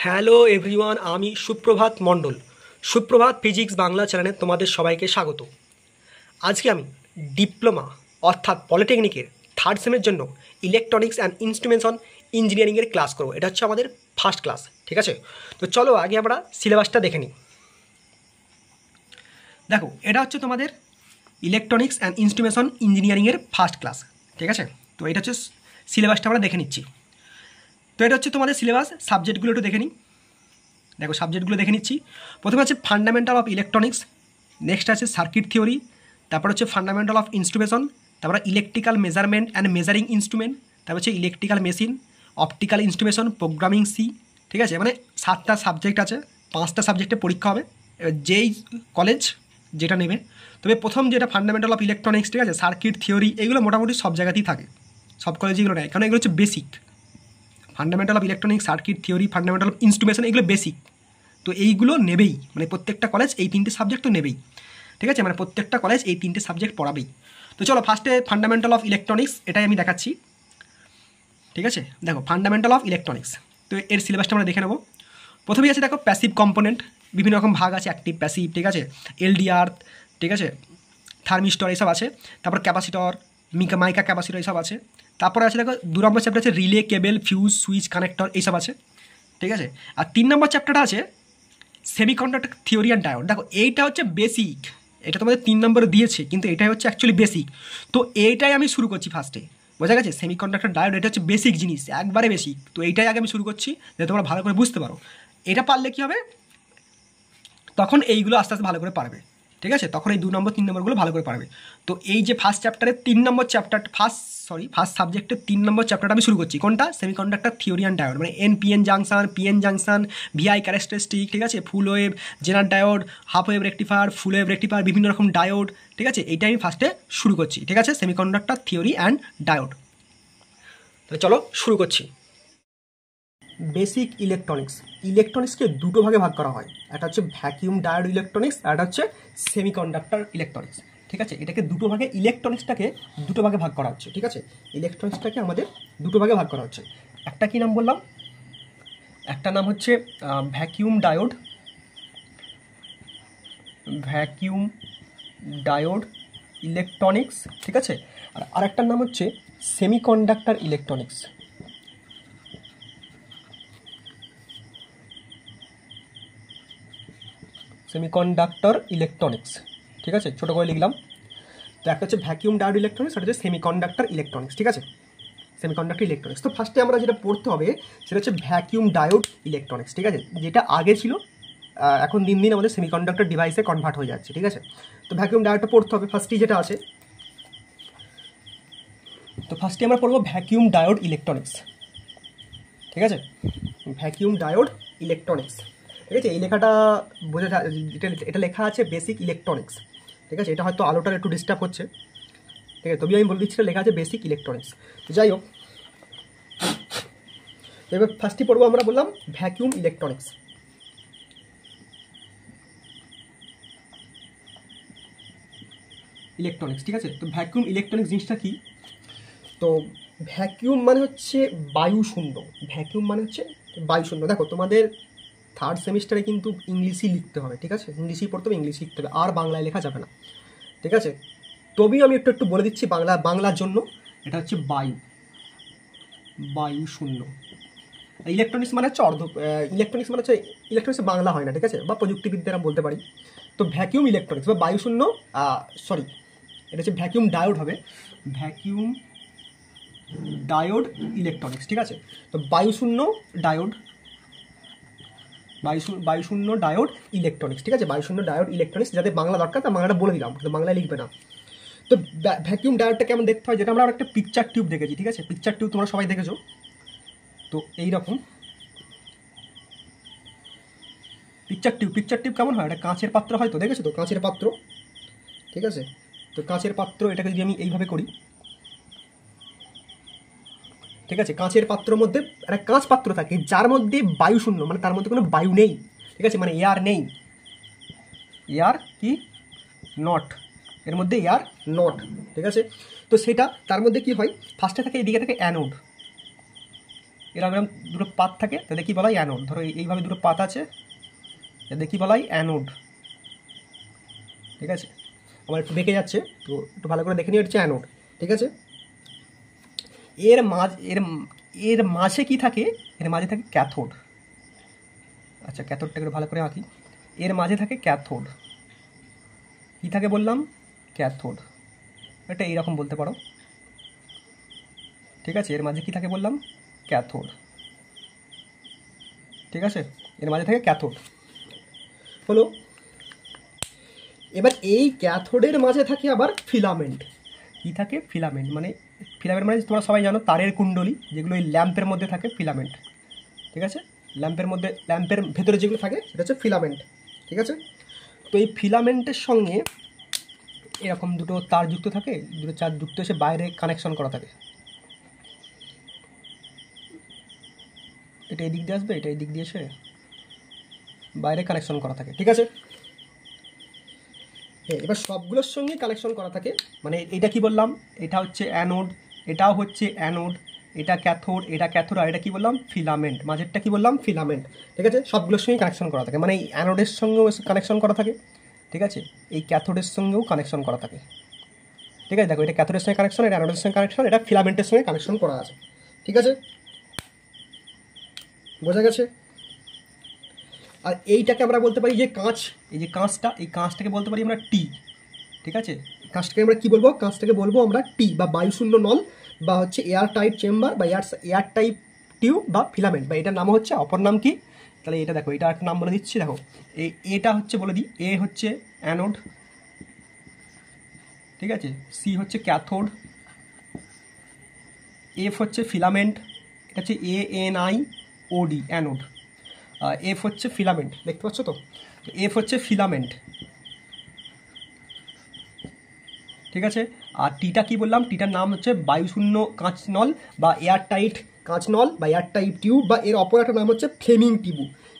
Hello everyone, আমি সুপ্রভাত মণ্ডল। সুপ্রভাত ফিজিক্স বাংলা চ্যানেলে তোমাদের সবাইকে স্বাগত। আজকে আমি ডিপ্লোমা অর্থাৎ পলিটেকনিকের থার্ড সেমের জন্য ইলেকট্রনিক্স অ্যান্ড ইনস্ট্রুমেন্টেশন ইঞ্জিনিয়ারিংয়ের ক্লাস করবো। এটা হচ্ছে আমাদের ফার্স্ট ক্লাস, ঠিক আছে? তো চলো আগে আমরা সিলেবাসটা দেখে নিই। দেখো, এটা হচ্ছে তোমাদের ইলেকট্রনিক্স অ্যান্ড ইনস্ট্রুমেন্টেশন ইঞ্জিনিয়ারিংয়ের ফার্স্ট ক্লাস, ঠিক আছে? তো এটা হচ্ছে সিলেবাসটা আমরা দেখে নিচ্ছি। তো এটা হচ্ছে তোমাদের সিলেবাস। সাবজেক্টগুলো একটু দেখে নিই। দেখো, সাবজেক্টগুলো দেখে নিচ্ছি। প্রথমে আছে ফান্ডামেন্টাল অফ ইলেকট্রনিক্স, নেক্সট আছে সার্কিট থিওরি, তারপর হচ্ছে ফান্ডামেন্টাল অফ ইনস্ট্রুমেন্টেশন, তারপর electrical measurement and measuring instrument, তারপর হচ্ছে electrical machine, optical instrumentation, programming C, ঠিক আছে? মানে 7টা সাবজেক্ট আছে, 5টা সাবজেক্টে পরীক্ষা হবে। যেই কলেজ যেটা নেবে, তবে প্রথম যেটা ফান্ডামেন্টাল অফ ইলেকট্রনিক্স, ঠিক আছে, সার্কিট থিওরি, এগুলো মোটামুটি সব জায়গাতেই থাকে, সব কলেজে এগুলো নেয়, কারণ এগুলো হচ্ছে basic. Fundamental of electronics, circuit theory, fundamental of instrumentation, এগুলো বেসিক। তো এইগুলো নেবেই, মানে প্রত্যেকটা কলেজ এই 3টে সাবজেক্ট তো নেবেই, ঠিক আছে? মানে প্রত্যেকটা কলেজ এই 3টে সাবজেক্ট পড়াবেই। তো চলো ফার্স্টে ফান্ডামেন্টাল অফ ইলেকট্রনিক্স, এটাই আমি দেখাচ্ছি, ঠিক আছে? দেখো, ফান্ডামেন্টাল অফ ইলেকট্রনিক্স, তো এর সিলেবাসটা আমরা দেখে নেবো। প্রথমেই আছে দেখো প্যাসিভ কম্পোনেন্ট, বিভিন্ন রকম ভাগ আছে, অ্যাক্টিভ প্যাসিভ, ঠিক আছে? এলডিআর, ঠিক আছে, থার্মিস্টর, এইসব আছে। তারপর ক্যাপাসিটর, মাইকা ক্যাপাসিটর, এইসব আছে। তারপরে আছে দেখো 2 নম্বর চ্যাপ্টার আছে রিলে, কেবল, ফিউজ, সুইচ, কানেক্টর, এইসব আছে, ঠিক আছে? আর 3 নম্বর চ্যাপ্টারটা আছে সেমিকন্ডাক্টর থিওরি অ্যান্ড ডায়োড। দেখো, এইটা হচ্ছে বেসিক, এটা তোমাদের 3 নম্বরে দিয়েছে, কিন্তু এটাই হচ্ছে অ্যাকচুয়ালি বেসিক। তো এইটাই আমি শুরু করছি ফার্স্টে, বোঝা গেছে? সেমিকন্ডাক্টর ডায়োড, এটা হচ্ছে বেসিক জিনিস, একবারে বেসিক। তো এইটাই আগে আমি শুরু করছি, যাতে তোমরা ভালো করে বুঝতে পারো। এটা পারলে কী হবে, তখন এইগুলো আস্তে আস্তে ভালো করে পারবে, ঠিক আছে? তখন এই 2 নম্বর 3 নম্বরগুলো ভালো করে পারবে। তো এই যে ফার্স্ট চ্যাপ্টারের 3 নম্বর চ্যাপ্টার, ফার্স্ট সাবজেক্টের 3 নম্বর চ্যাপ্টারটা আমি শুরু করছি। কোনটা? সেমিকন্ডাক্টর থিওরি অ্যান্ড ডায়োড, মানে NPN junction, PN junction, VI characteristic, ঠিক আছে? Full wave, zener diode, half wave rectifier, full wave rectifier, বিভিন্ন রকম ডায়োড, ঠিক আছে? এইটা আমি ফার্স্টে শুরু করছি, ঠিক আছে? Semiconductor theory and diode. তাহলে চলো শুরু করছি। বেসিক ইলেকট্রনিক্স, ইলেকট্রনিক্সকে দুটো ভাগে ভাগ করা হয়। একটা হচ্ছে ভ্যাকিউম ডায়োড ইলেকট্রনিক্স, আর একটা হচ্ছে সেমিকন্ডাক্টর ইলেকট্রনিক্স, ঠিক আছে? এটাকে দুটো ভাগে, ইলেকট্রনিক্সটাকে দুটো ভাগে ভাগ করা হচ্ছে, ঠিক আছে? ইলেকট্রনিক্সটাকে আমাদের দুটো ভাগে ভাগ করা হচ্ছে। একটা কি নাম বললাম? একটা নাম হচ্ছে vacuum diode, vacuum diode electronics, ঠিক আছে? আর আরেকটার নাম হচ্ছে সেমিকন্ডাক্টর ইলেকট্রনিক্স, সেমিকন্ডাক্টর ইলেকট্রনিক্স, ঠিক আছে? ছোটো করে লিখলাম। তো একটা হচ্ছে ভ্যাকিউম ডায়োড ইলেকট্রনিক্স, আর হচ্ছে সেমিকন্ডাক্টর ইলেকট্রনিক্স, ঠিক আছে? Semiconductor electronics. তো ফার্স্টে আমরা যেটা পড়তে হবে সেটা হচ্ছে ভ্যাকিউম ডায়োড ইলেকট্রনিক্স, ঠিক আছে? যেটা আগে ছিল, এখন দিন দিন আমাদের সেমিকন্ডাক্টর ডিভাইসে কনভার্ট হয়ে যাচ্ছে, ঠিক আছে? তো ভ্যাকিউম ডায়োডটা পড়তে হবে ফার্স্টেই, যেটা আছে। তো ফার্স্টে আমরা পড়বো ভ্যাকিউম ডায়োড ইলেকট্রনিক্স, ঠিক আছে? ভ্যাকিউম ডায়োড ইলেকট্রনিক্স, ঠিক আছে? এই লেখাটা বোঝা যায়, এটা লেখা আছে বেসিক ইলেকট্রনিক্স, ঠিক আছে? এটা হয়তো আলোটার একটু ডিস্টার্ব হচ্ছে, ঠিক আছে? তবে আমি বলে দিচ্ছি লেখা আছে বেসিক ইলেকট্রনিক্স। তো যাই হোক, এবার ফার্স্টই পড়বো আমরা, বললাম ভ্যাকিউম ইলেকট্রনিক্স। ইলেকট্রনিক্স, ঠিক আছে? তো ভ্যাকিউম ইলেকট্রনিক্স জিনিসটা কি? তো ভ্যাকিউম মানে হচ্ছে বায়ু শূন্য, ভ্যাকিউম মানে হচ্ছে বায়ু শূন্য। দেখো, তোমাদের থার্ড সেমিস্টারে কিন্তু ইংলিশই লিখতে হবে, ঠিক আছে? ইংলিশই পড়তে হবে, ইংলিশ লিখতে হবে, আর বাংলায় লেখা যাবে না, ঠিক আছে? তবেই আমি একটু বলে দিচ্ছি বাংলার জন্য। এটা হচ্ছে বায়ু, বায়ু শূন্য। ইলেকট্রনিক্স মানে হচ্ছে ইলেকট্রনিক্স মানে হচ্ছে, ইলেকট্রনিক্স বাংলা হয় না, ঠিক আছে? বা প্রযুক্তিবিদ্যারা বলতে পারি। তো ভ্যাকিউম ইলেকট্রনিক্স বা বায়ুশূন্য, সরি, এটা হচ্ছে ভ্যাকিউম ডায়োড হবে, ভ্যাকিউম ডায়োড ইলেকট্রনিক্স, ঠিক আছে? তো বায়ুশূন্য ডায়োড, বায়ুশূন্য ডায়োড ইলেকট্রনিক্স, ঠিক আছে? বায়ুশূন্য ডায়োড ইলেকট্রনিক্স, যাদের বাংলা দরকার তার বাংলাটা বলে দিলাম, কিন্তু বাংলায় লিখবে না। তো ভ্যাকিউম ডায়োডটা কেমন দেখতে হয়, যেটা আমরা একটা পিকচার টিউব দেখেছি, ঠিক আছে? পিকচার টিউব তোমরা সবাই দেখেছো। তো এইরকম পিকচার টিউব কেমন হয়? এটা কাঁচের পাত্র হয়, তো দেখেছো তো, কাঁচের পাত্র, ঠিক আছে? তো কাঁচের পাত্র, এটাকে যদি আমি এইভাবে করি, ঠিক আছে? কাঁচের পাত্রের মধ্যে একটা কাঁচ পাত্র থাকে, যার মধ্যে বায়ু শূন্য, মানে তার মধ্যে কোনো বায়ু নেই, ঠিক আছে? মানে এয়ার নেই, এয়ার কি নট, এর মধ্যে এয়ার নট, ঠিক আছে? তো সেটা, তার মধ্যে কি হয়, ফার্স্টে থাকে, এদিকে থাকে অ্যানোড, এরকম এরকম দুটো পাত থাকে, তাদের কী বলা হয় অ্যানোড। ধরো এইভাবে দুটো পাত আছে, তাদের কী বলা হয় অ্যানোড। ঠিক আছে, আমার একটু বেঁকে যাচ্ছে, তো একটু ভালো করে দেখে নিই, হচ্ছে অ্যানোড। ঠিক আছে, এর মাঝে কি থাকে, এর মাঝে থাকে ক্যাথোড। আচ্ছা, ক্যাথোডটাকে একটু ভালো করে আঁকি। এর মাঝে থাকে ক্যাথোড। কী থাকে বললাম, ক্যাথোড। এটা এইরকম বলতে পারো। ঠিক আছে, এর মাঝে কি থাকে বললাম, ক্যাথোড। ঠিক আছে, এর মাঝে থাকে ক্যাথোড হলো। এবার এই ক্যাথোডের মাঝে থাকে আবার ফিলামেন্ট। কি থাকে, ফিলামেন্ট। মানে ফিলামেন্ট মানে তোমরা সবাই জানো তারের কুণ্ডলী, যেগুলো এই ল্যাম্পের মধ্যে থাকে, ফিলামেন্ট। ঠিক আছে, ল্যাম্পের ভেতরে যেগুলো থাকে সেটা হচ্ছে ফিলামেন্ট। ঠিক আছে, তো এই ফিলামেন্টের সঙ্গে এরকম দুটো তার যুক্ত থাকে, দুটো চার যুক্ত এসে বাইরে কানেকশন করা থাকে। এটা এই দিক দিয়ে আসবে, এটা এই দিক দিয়ে এসে বাইরে কানেকশন করা থাকে। ঠিক আছে, এবার সবগুলোর সঙ্গেই কানেকশন করা থাকে। মানে এটা কি বললাম, এটা হচ্ছে অ্যানোড, এটাও হচ্ছে অ্যানোড, এটা ক্যাথোড, এটা ক্যাথোড, আর এটা কি বললাম, ফিলামেন্ট। মাঝেরটা কি বললাম, ফিলামেন্ট। ঠিক আছে, সবগুলোর সঙ্গেই কানেকশন করা থাকে। মানে এই অ্যানোডের সঙ্গেও কানেকশন করা থাকে। ঠিক আছে, এই ক্যাথোডের সঙ্গেও কানেকশন করা থাকে। ঠিক আছে, দেখো এটা ক্যাথোডের সঙ্গে কানেকশন, এটা অ্যানোডের সঙ্গে কানেকশন, এটা ফিলামেন্টের সঙ্গে কানেকশন করা আছে। ঠিক আছে, বোঝা গেছে। আর এইটাকে আমরা বলতে পারি যে কাঁচ, এই যে কাঁচটা, এই কাঁচটাকে বলতে পারি আমরা টি। ঠিক আছে, কাঁচটাকে আমরা কী বলবো, কাঁচটাকে বলবো আমরা টি, বা বায়ুশূন্য নল, বা হচ্ছে এয়ার টাইট চেম্বার, বা এয়ার টাইপ টিউব, বা ফিলামেন্ট, বা এটার নাম হচ্ছে, অপর নাম কি, তাহলে এটা দেখো, এটা একটা নাম বলে দিচ্ছি। দেখো এটা হচ্ছে বলে দিই, এ হচ্ছে অ্যানোড। ঠিক আছে, সি হচ্ছে ক্যাথোড, এফ হচ্ছে ফিলামেন্ট, এটা হচ্ছে ANIOD অ্যানোড, এফ হচ্ছে ফিলামেন্ট। দেখতে পাচ্ছ তো, এফ হচ্ছে ফিলামেন্ট। ঠিক আছে, আর টিটা কি বললাম, টিটার নাম হচ্ছে বায়ুশূন্য কাঁচ নল, বা এয়ার টাইট কাঁচ নল, বা এয়ার টাইট টিউব, বা এর অপর একটা নাম হচ্ছে ফ্লেমিং টিউব।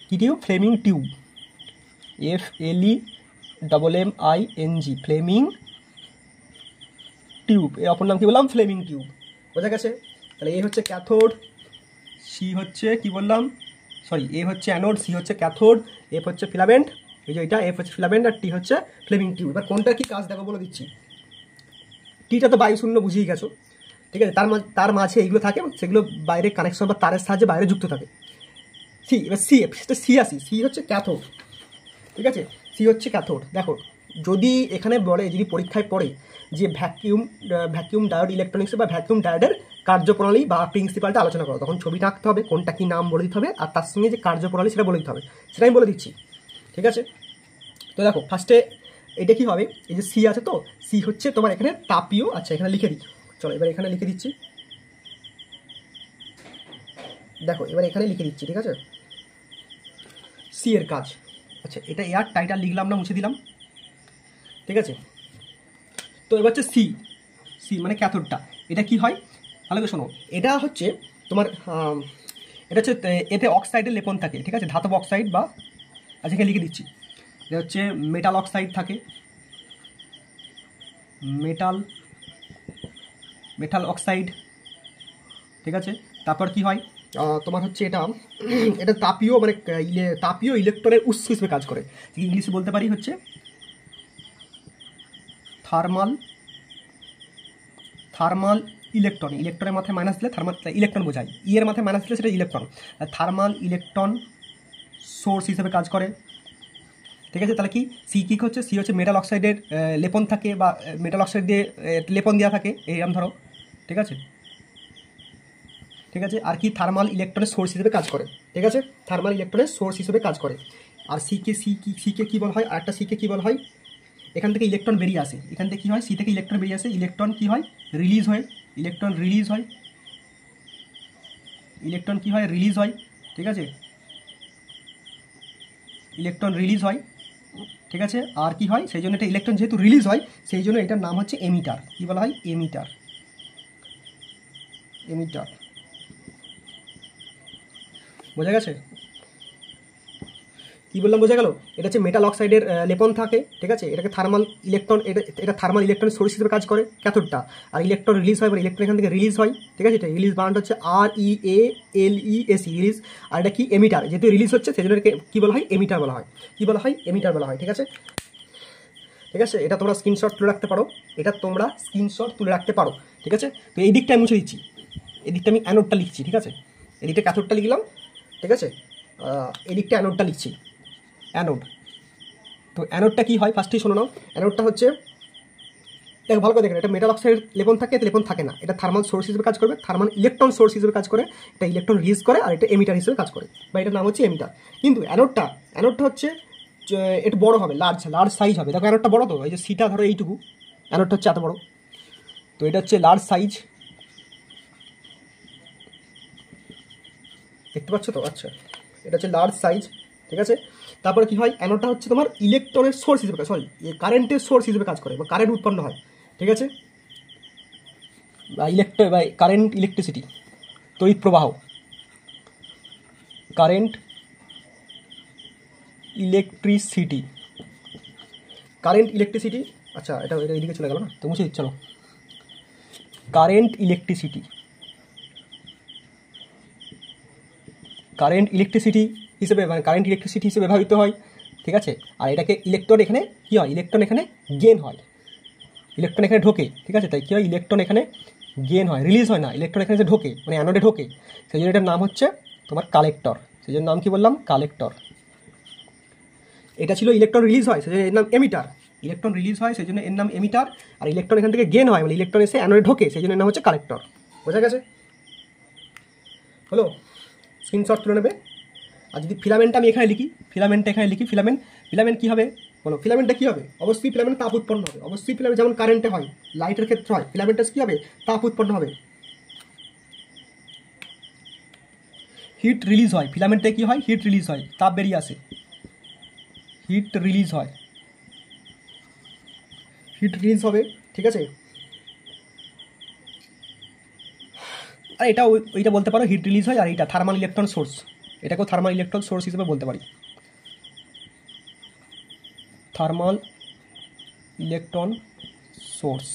কি tube, Fleming tube, FLEMMING, Fleming tube. এর অপর নাম কি বললাম, ফ্লেমিং টিউব। বোঝা গেছে। তাহলে এ হচ্ছে ক্যাথোড, সি হচ্ছে কি বললাম, সরি, এ হচ্ছে অ্যানোড, সি হচ্ছে ক্যাথোড, এফ হচ্ছে ফিলামেন্ট, এই যে এটা এফ হচ্ছে ফিলামেন্ট, আর টি হচ্ছে ফ্লেমিং টিউব। এবার কোনটার কি কাজ দেখো বলে দিচ্ছি। টিটা তো বায়ুশূন্য বুঝিয়ে গেছো। ঠিক আছে, তার মাঝে এইগুলো থাকে, সেগুলো বাইরে কানেকশন বা তারের সাহায্যে বাইরে যুক্ত থাকে। সি, এবার সি আসি, সি হচ্ছে ক্যাথোড। ঠিক আছে, সি হচ্ছে ক্যাথোড। দেখো, যদি এখানে বলে, যদি পরীক্ষায় পড়ে যে ভ্যাকিউম ডায়োড ইলেকট্রনিক্স বা ভ্যাকিউম ডায়োডের কার্যপ্রণালী বা প্রিন্সিপালটা আলোচনা করো, তখন ছবিটা আঁকতে হবে, কোনটা কি নাম বলে দিতে হবে, আর তার সঙ্গে যে কার্যপ্রণালী সেটা বলে দিতে হবে, সেটা আমি বলে দিচ্ছি। ঠিক আছে, তো দেখো ফার্স্টে এটা কি হবে, এই যে সি আছে, তো সি হচ্ছে তোমার এখানে তাপীয়। আচ্ছা, এখানে লিখে দিই, চলো এবার এখানে লিখে দিচ্ছি। দেখো এবার এখানে লিখে দিচ্ছি। ঠিক আছে, সি এর কাজ। আচ্ছা, এটা এয়ার টাইটাল লিখলাম না, মুছে দিলাম। ঠিক আছে, তো এবার হচ্ছে সি, সি মানে ক্যাথোডটা। এটা কি হয়, ভালো করে শোনো, এটা হচ্ছে তোমার এটা হচ্ছে এতে অক্সাইডের লেপন থাকে। ঠিক আছে, ধাতব অক্সাইড, বা আচ্ছা এখানে লিখে দিচ্ছি, এটা হচ্ছে মেটাল অক্সাইড থাকে, মেটাল অক্সাইড। ঠিক আছে, তারপর কি হয়, তোমার হচ্ছে এটা তাপীয়, মানে তাপীয় ইলেকট্রনের উৎস হিসেবে কাজ করে। ইংলিশে বলতে পারি হচ্ছে থার্মাল ইলেকট্রন। ইলেকট্রনের মাথায় মাইনাস দিলে থার্মাল ইলেকট্রন বোঝায়, ই এর মাথায় মাইনাস দিলে সেটা ইলেকট্রন। থার্মাল ইলেকট্রন সোর্স হিসেবে কাজ করে। ঠিক আছে, তাহলে কি সি কি হচ্ছে, সি হচ্ছে মেটাল অক্সাইডের লেপন থাকে, বা মেটাল অক্সাইড দিয়ে লেপন দেওয়া থাকে, এইরকম ধরো। ঠিক আছে, ঠিক আছে, আর কি থার্মাল ইলেকট্রনের সোর্স হিসেবে কাজ করে। ঠিক আছে, থার্মাল ইলেকট্রনের সোর্স হিসেবে কাজ করে। আর সিকে কি বলা হয়, আর একটা সিকে কি বলা হয়, এখান থেকে ইলেকট্রন বেরিয়ে আসে, এখান থেকে কী হয়, সি থেকে ইলেকট্রন বেরিয়ে আসে, ইলেকট্রন কী হয়, রিলিজ হয়, ইলেকট্রন রিলিজ হয়। ঠিক আছে, ইলেকট্রন রিলিজ হয়। ঠিক আছে, আর কি হয়, সেই জন্য এটা ইলেকট্রন যেহেতু রিলিজ হয়, সেই জন্য এটার নাম হচ্ছে এমিটার। কী বলা হয়, এমিটার। বোঝা গেছে। কী বললাম বোঝা গেল? এটা হচ্ছে মেটাল অক্সাইডের লেপন থাকে, ঠিক আছে? এটাকে থার্মাল ইলেকট্রন, এটা থার্মাল ইলেকট্রন সোর্স হিসেবে কাজ করে ক্যাথোডটা, আর ইলেকট্রন রিলিজ হয়, মানে ইলেকট্রন এখান থেকে রিলিজ হয়, ঠিক আছে? এটা রিলিজ বানানটা হচ্ছে REALES রিলিজ, আর এটা কি এমিটার, যেহেতু রিলিজ হচ্ছে সেই জন্য কী বলা হয়? এমিটার বলা হয়। কী বলা হয়? এমিটার বলা হয়, ঠিক আছে? ঠিক আছে, এটা তোমরা স্ক্রিনশট তুলে রাখতে পারো, ঠিক আছে? তো এই দিকটা আমি মুছে দিচ্ছি, এই দিকটা আমি অ্যানোডটা লিখছি, ঠিক আছে? এদিকটা ক্যাথোডটা লিখলাম, ঠিক আছে? এদিকটা অ্যানোডটা লিখছি, অ্যানোড। তো অ্যানোডটা কী হয় ফার্স্টেই শোনো নাও। অ্যানোডটা হচ্ছে, দেখো ভালো করে দেখেন, এটা মেটাল অক্সাইড লেপন থাকে, এতে লেপন থাকে না, এটা থার্মাল সোর্স হিসেবে কাজ করবে, থার্মাল ইলেকট্রন সোর্স হিসেবে কাজ করে, এটা ইলেকট্রন রিলিজ করে, আর এটা এমিটার হিসেবে কাজ করে, বা এটার নাম হচ্ছে এমিটার। কিন্তু অ্যানোডটা হচ্ছে একটু বড় হবে, লার্জ সাইজ হবে। দেখো অ্যানোডটা বড়, তো এই যে সিটা ধরো এইটুকু, অ্যানোডটা হচ্ছে এত বড়, তো এটা হচ্ছে লার্জ সাইজ, দেখতে পাচ্ছ তো? আচ্ছা, এটা হচ্ছে লার্জ সাইজ, ঠিক আছে? তারপরে কি হয়? অ্যানোডটা হচ্ছে তোমার ইলেকট্রনের সোর্স হিসেবে, কারেন্টের সোর্স হিসেবে কাজ করে, বা কারেন্ট উৎপন্ন হয়, ঠিক আছে? বা কারেন্ট, ইলেকট্রিসিটি, তড়িৎ প্রবাহ, কারেন্ট ইলেকট্রিসিটি। আচ্ছা, এটা এইদিকে চলে গেল না, তো মুছে দিচ্ছি, চলো। কারেন্ট ইলেকট্রিসিটি হিসেবে, মানে কারেন্ট ইলেকট্রিসিটি হিসেবে ব্যবহৃত হয়, ঠিক আছে? আর এটাকে ইলেকট্রন এখানে কী হয়? ইলেকট্রন এখানে গেন হয়, ইলেকট্রন এখানে ঢোকে, ঠিক আছে? তাই কী হয়? ইলেকট্রন এখানে গেন হয়, রিলিজ হয় না, ইলেকট্রন এখানে যে ঢোকে, মানে অ্যানোডে ঢোকে, সেই জন্য এটার নাম হচ্ছে তোমার কালেক্টর। সেই জন্য নাম কি বললাম? কালেক্টর। এটা ছিল ইলেকট্রন রিলিজ হয়, সেই জন্য এর নাম এমিটার। ইলেকট্রন রিলিজ হয় সেই জন্য এর নাম এমিটার, আর ইলেকট্রন এখান থেকে গেন হয়, মানে ইলেকট্রন এসে অ্যানোডে ঢোকে, সেই জন্য এর নাম হচ্ছে কালেক্টর। বোঝা গেছে? হলো? স্ক্রিনশট তুলে নেবে। আর যদি ফিলামেন্টটা আমি এখানে লিখি, ফিলামেন্ট কী হবে বলো? ফিলামেন্টটা কী হবে? অবশ্যই ফিলামেন্ট তাপ উৎপন্ন হবে, অবশ্যই ফিলামেন্ট যেমন কারেন্টে হয়, লাইটের ক্ষেত্রে হয়, ফিলামেন্টটা কী হবে? তাপ উৎপন্ন হবে, হিট রিলিজ হয়। ফিলামেন্টে কী হয়? হিট রিলিজ হয়, তাপ বেরিয়ে আসে, হিট রিলিজ হবে, ঠিক আছে? আর এটা ওইটা বলতে পারো, হিট রিলিজ হয়, আর এইটা থার্মাল ইলেকট্রন সোর্স, এটাকেও থার্মাল ইলেকট্রন সোর্স হিসেবে বলতে পারি, থার্মাল ইলেকট্রন সোর্স,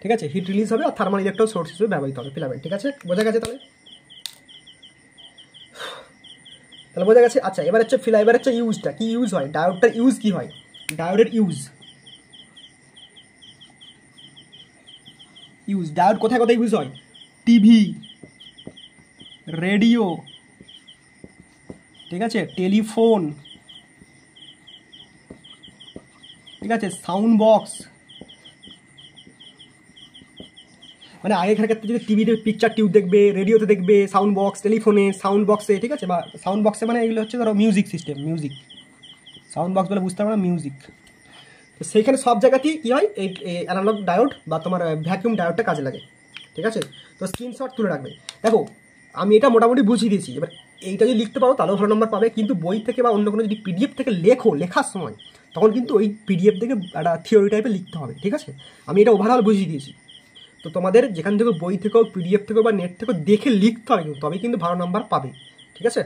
ঠিক আছে? হিট রিলিজ হবে আর থার্মাল ইলেকট্রন সোর্স হিসেবে ব্যবহৃত হবে ফিলামেন্ট, ঠিক আছে? বোঝা গেছে তাহলে? বোঝা গেছে। আচ্ছা, এবার হচ্ছে ইউজটা, কি ইউজ হয়, ডায়োডটার ইউজ কি হয়? ডায়োডের ডায়োড কোথায় কোথায় ইউজ হয়? টিভি, রেডিও, ঠিক আছে, টেলিফোন, ঠিক আছে, সাউন্ড বক্স, মানে আগেকার ক্ষেত্রে যদি টিভিতে পিকচার টিউব দেখবে, রেডিওতে দেখবে, সাউন্ড বক্স, টেলিফোনে সাউন্ড বক্সে, ঠিক আছে? বা সাউন্ড বক্সে মানে এগুলো হচ্ছে ধরো মিউজিক সিস্টেম, সাউন্ড বক্স বলে বুঝতে পারবে না, মিউজিক। তো সেইখানে সব জায়গাতেই কী হয়? এই অ্যানালগ ডায়োড বা তোমার ভ্যাকিউম ডায়োডটা কাজে লাগে, ঠিক আছে? তো স্ক্রিনশট তুলে রাখবে। দেখো আমি এটা মোটামুটি বুঝিয়ে দিয়েছি, এবার এইটা যদি লিখতে পারো তাহলেও ভালো নম্বর পাবে, কিন্তু বই থেকে বা অন্য কোনো যদি পিডিএফ থেকে লেখার সময় তখন কিন্তু ওই পিডিএফ থেকে একটা থিওরি টাইপের লিখতে হবে, ঠিক আছে? আমি এটা ওভারঅল বুঝিয়ে দিয়েছি। তো তোমাদের যেখান থেকে বই থেকেও, পিডিএফ থেকেও বা নেট থেকেও দেখে লিখতে হবে, কিন্তু তবেই কিন্তু ভালো নাম্বার পাবে, ঠিক আছে?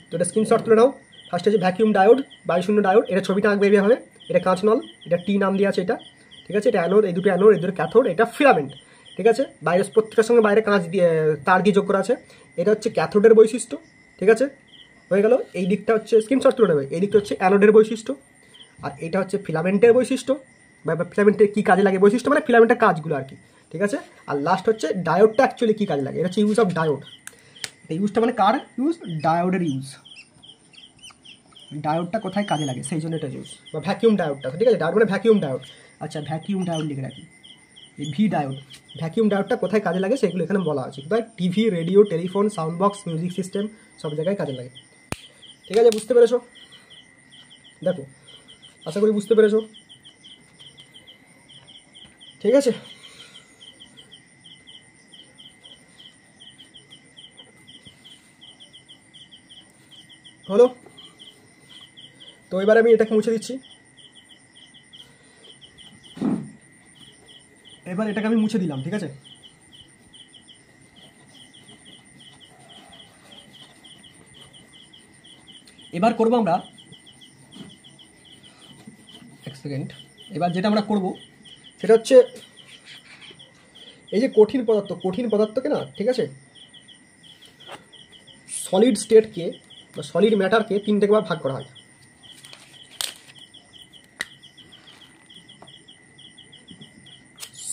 তো এটা স্ক্রিনশট তুলে নাও। ফার্স্টে যে ভ্যাকিউম ডায়োড, বায়ুশূন্য ডায়োড, এটা ছবিটা আঁকবে এভাবে, এটা কাঁচনল, এটা টি নাম দিয়ে আছে এটা, ঠিক আছে? এটা অ্যানোড, এই দুটো অ্যানোড, এই দুটো ক্যাথোড, এটা ফিলামেন্ট, ঠিক আছে? বাইরে প্রত্যেকটার সঙ্গে বাইরে কাঁচ দিয়ে, তার দিয়ে যোগ করা আছে। এটা হচ্ছে ক্যাথোডের বৈশিষ্ট্য, ঠিক আছে? হয়ে গেল। এই দিকটা হচ্ছে স্ক্রিনশট তুলে নেবে, এই দিকটা হচ্ছে অ্যানোডের বৈশিষ্ট্য, আর এটা হচ্ছে ফিলামেন্টের বৈশিষ্ট্য, বা ফিলামেন্টের কী কাজে লাগে বৈশিষ্ট্য, মানে ফিলামেন্টের কাজগুলো আর কি, ঠিক আছে? আর লাস্ট হচ্ছে ডায়োডটা অ্যাকচুয়ালি কী কাজে লাগে, এটা হচ্ছে ইউজ অফ ডায়োড। এই ইউজটা মানে কার ইউজ? ডায়োডের ইউজ, ডায়োডটা কোথায় কাজে লাগে সেই জন্য এটা ইউজ, বা ভ্যাকিউম ডায়োডটা, ঠিক আছে? ডায়োড মানে ভ্যাকিউম ডায়োড। আচ্ছা, ভ্যাকিউম ডায়োড লিখে রাখি, এই ভি ডায়োড, ভ্যাকিউম ডায়োডটা কোথায় কাজে লাগে সেগুলো এখানে বলা আছে, বা TV, radio, telephone, sound box, music system, সব জায়গায় কাজে লাগে, ঠিক আছে? বুঝতে পেরেছো? দেখো, আশা করি বুঝতে পেরেছো, ঠিক আছে? হলো? তো এবার আমি এটাকে মুছে দিচ্ছি, এবার এটাকে আমি মুছে দিলাম, ঠিক আছে? এবার করব আমরা এক সেকেন্ড, এবার যেটা আমরা করব সেটা হচ্ছে এই যে কঠিন পদার্থকে না, ঠিক আছে, সলিড স্টেটকে বা সলিড ম্যাটারকে 3টে ভাবে ভাগ করা হয়।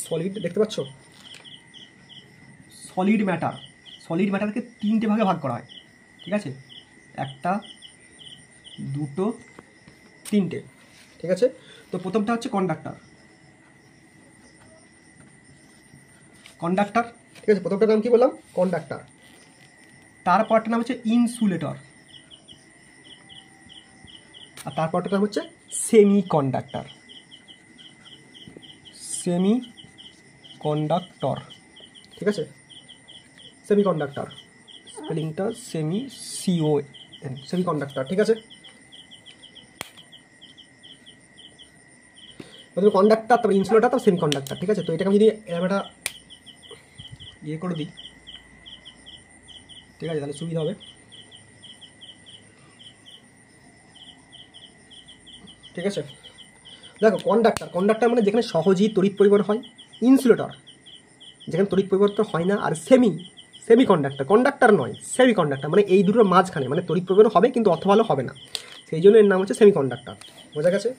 সলিড দেখতে পাচ্ছ, সলিড ম্যাটারকে 3টে ভাগে ভাগ করা হয়, ঠিক আছে, 1 2 3টে, ঠিক আছে। তো প্রথমটা হচ্ছে কন্ডাক্টর, ঠিক আছে, প্রথমটার নাম কি বললাম, কন্ডাক্টর। তারপরটার নাম হচ্ছে ইনসুলেটর, আর তারপরটার নাম হচ্ছে সেমি কন্ডাক্টর, ঠিক আছে, সেমি কন্ডাক্টর, স্পেলিংটা সেমি কন্ডাক্টর, ঠিক আছে। প্রথমে কন্ডাক্টর, তারপর ইনসুলেটর, তারপর সেমি কন্ডাক্টর, ঠিক আছে। তো এটাকে আমি যদি এরকম একটা ইয়ে করে দিই, ঠিক আছে, তাহলে সুবিধা হবে, ঠিক আছে। দেখো কন্ডাক্টর মানে যেখানে সহজেই তড়িৎ পরিবহন হয়, ইনসুলেটর যেখানে তড়িৎ পরিবর্তন হয় না, আর সেমি কন্ডাক্টর নয়, সেমি কন্ডাক্টর মানে এই দুটোর মাঝখানে, মানে তড়িৎ পরিবহন হবে কিন্তু অত ভালো হবে না, সেই জন্য এর নাম হচ্ছে সেমি কন্ডাক্টর। বোঝা গেছে?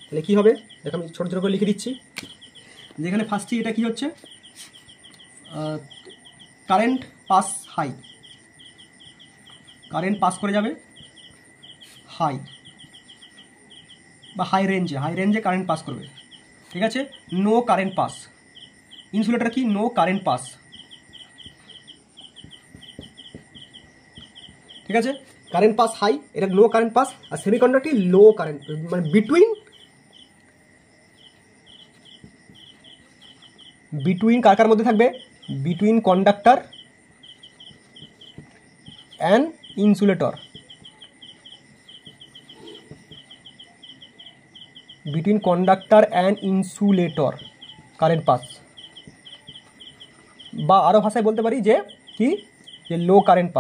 তাহলে কী হবে দেখো, আমি ছোটো ছোটো করে লিখে দিচ্ছি। যেখানে ফার্স্টে এটা কি হচ্ছে, কারেন্ট পাস করে যাবে হাই বা হাই রেঞ্জে কারেন্ট পাস করবে, ঠিক আছে। নো কারেন্ট পাস, ইনসুলেটর কি, নো কারেন্ট পাস, ঠিক আছে। কারেন্ট পাস হাই, এটা নো কারেন্ট পাস, আর সেমিকন্ডাক্টর লো কারেন্ট, মানে বিটুইন কার মধ্যে থাকবে, between conductor and insulator, current pass, বা আরও ভাষায় বলতে পারি যে কি, যে লো কারেন্ট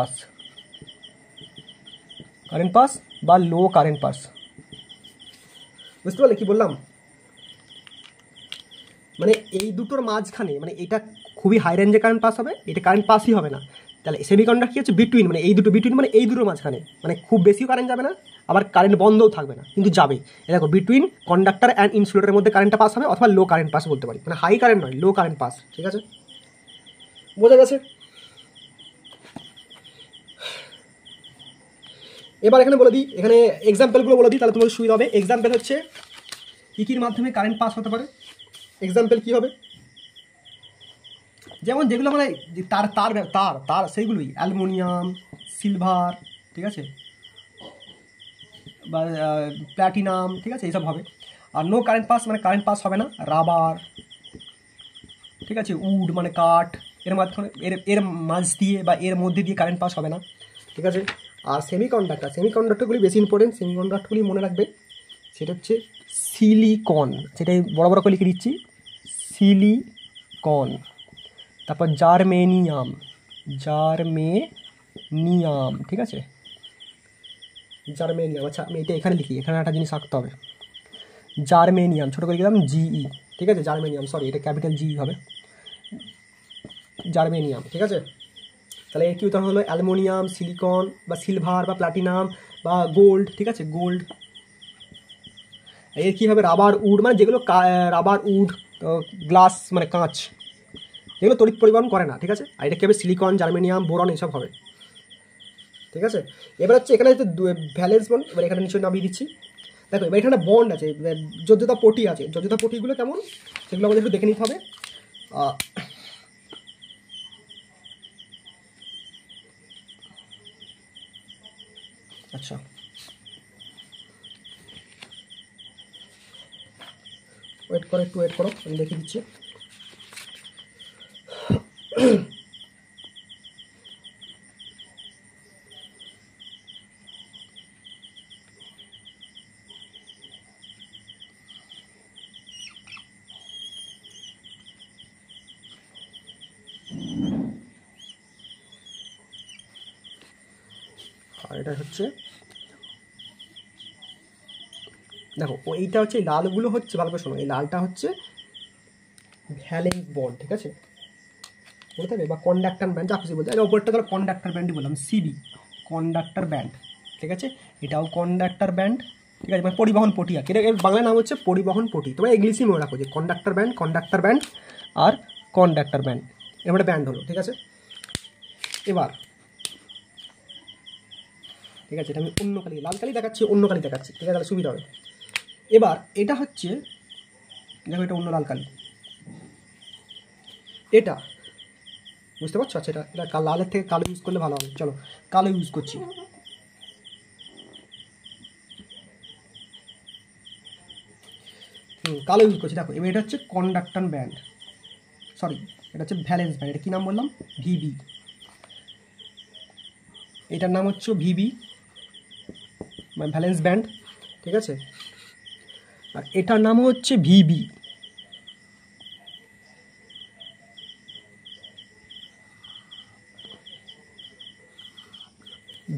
পাস বা লো কারেন্ট পাস। বুঝতে পারলে কি বললাম? মানে এই দুটোর মাঝখানে, মানে এটা খুবই হাই রেঞ্জে কারেন্ট পাস হবে, এটা কারেন্ট পাসই হবে না। তাহলে সেমিকন্ডাক্টর কি হচ্ছে, বিটুইন মানে এই দুটোর মাঝখানে, মানে খুব বেশিও কারেন্ট যাবে না, আবার কারেন্ট বন্ধও থাকবে না, কিন্তু যাবে। দেখো, বিটুইন কন্ডাক্টর অ্যান্ড ইনসুলেটরের মধ্যে কারেন্টটা পাস হবে, অথবা লো কারেন্ট পাস বলতে পারি, মানে হাই কারেন্ট নয়, লো কারেন্ট পাস, ঠিক আছে। বোঝা গেছে? এবার এখানে বলে দিই, এখানে এক্সাম্পলগুলো বলে দিই, তাহলে তোমাদের সুবিধা হবে। এক্সাম্পল হচ্ছে কী মাধ্যমে কারেন্ট পাস হতে পারে। এক্সাম্পল কী হবে, যেমন যেগুলো মানে তার সেইগুলোই, অ্যালুমিনিয়াম, সিলভার, ঠিক আছে, বা প্ল্যাটিনাম, ঠিক আছে, এইসব হবে। আর নো কারেন্ট পাস মানে কারেন্ট পাস হবে না, রাবার, ঠিক আছে, উড মানে কাঠ, এর মাধ্যমে এর মাঝ দিয়ে বা এর মধ্যে দিয়ে কারেন্ট পাস হবে না, ঠিক আছে। আর সেমিকন্ডাক্টরগুলি বেশি ইম্পর্টেন্ট, সেমিকন্ডাক্টরগুলি মনে রাখবে, সেটা হচ্ছে সিলিকন, সেটাই বড় বড় করে লিখে দিচ্ছি, সিলিকন। তারপর জার্মেনিয়াম, ঠিক আছে, জার্মেনিয়াম। আচ্ছা, আমি এটা এখানে লিখি, এখানে একটা জিনিস আঁকতে হবে, জার্মেনিয়াম ছোটো করে লিখলাম জিই, ঠিক আছে, জার্মেনিয়াম, সরি এটা ক্যাপিটাল জি হবে, জার্মেনিয়াম, ঠিক আছে। তাহলে এর কি উদাহরণ হলো, অ্যালুমিনিয়াম, সিলিকন বা সিলভার বা প্লাটিনাম বা গোল্ড, ঠিক আছে, গোল্ড। এর কী হবে, রাবার উড, মানে যেগুলো রাবার উড, গ্লাস মানে কাঁচ, যেগুলো তড়িৎ পরিবহন করে না, ঠিক আছে। আর এটা কী হবে, সিলিকন, জার্মেনিয়াম, বোরন, এইসব হবে, ঠিক আছে। এবার হচ্ছে এখানে হচ্ছে ভ্যালেন্স বন্ড, এবার এখানে নিশ্চয়ই নামিয়ে দিচ্ছি। দেখো, এবার এখানে বন্ড আছে, যোজ্যতা পটি আছে, যোজ্যতা পটিগুলো কেমন সেগুলো আমাদের একটু দেখে নিতে হবে। আচ্ছা, একটু ওয়েট করো, আমি দেখিয়ে দিচ্ছি। আর এটা হচ্ছে দেখো এইটা হচ্ছে, এই লালগুলো হচ্ছে, ভালো করে শোনো, এই লালটা হচ্ছে ভ্যালেন্স বন্ড, ঠিক আছে, বলতে হবে, বা কন্ডাক্টর ব্যান্ড, যা খুশি বলতে, এটা ওপরটা ধরো কন্ডাক্টর ব্যান্ডই বললাম, সিবি কন্ডাক্টর ব্যান্ড, ঠিক আছে, এটাও কন্ডাক্টর ব্যান্ড, ঠিক আছে, মানে পরিবহন পটি, আর এর বাংলা নাম হচ্ছে পরিবহন পটি। তোমরা ইংলিশই মনে রাখো যে কন্ডাক্টর ব্যান্ড আর কন্ডাক্টর ব্যান্ড, এবারে ব্যান্ড হলো, ঠিক আছে। এবার ঠিক আছে, এটা আমি অন্য কালি, লাল কালি দেখাচ্ছি, অন্য কালি দেখাচ্ছি, ঠিক আছে, তাহলে সুবিধা হবে। এবার এটা হচ্ছে, দেখো এটা অন্য লাল কালি, এটা বুঝতে পারছো? আচ্ছা, এটা লালের থেকে কালো ইউজ করলে ভালো হবে, চলো কালো ইউজ করছি। কালো ইউজ করছি, দেখো এবার এটা হচ্ছে কন্ডাক্টর ব্যান্ড, সরি এটা হচ্ছে ভ্যালেন্স ব্যান্ড, এটা কী নাম বললাম, ভিবি, এটার নাম হচ্ছে ভিবি মানে ভ্যালেন্স ব্যান্ড, ঠিক আছে, আর এটার নাম হচ্ছে ভিবি,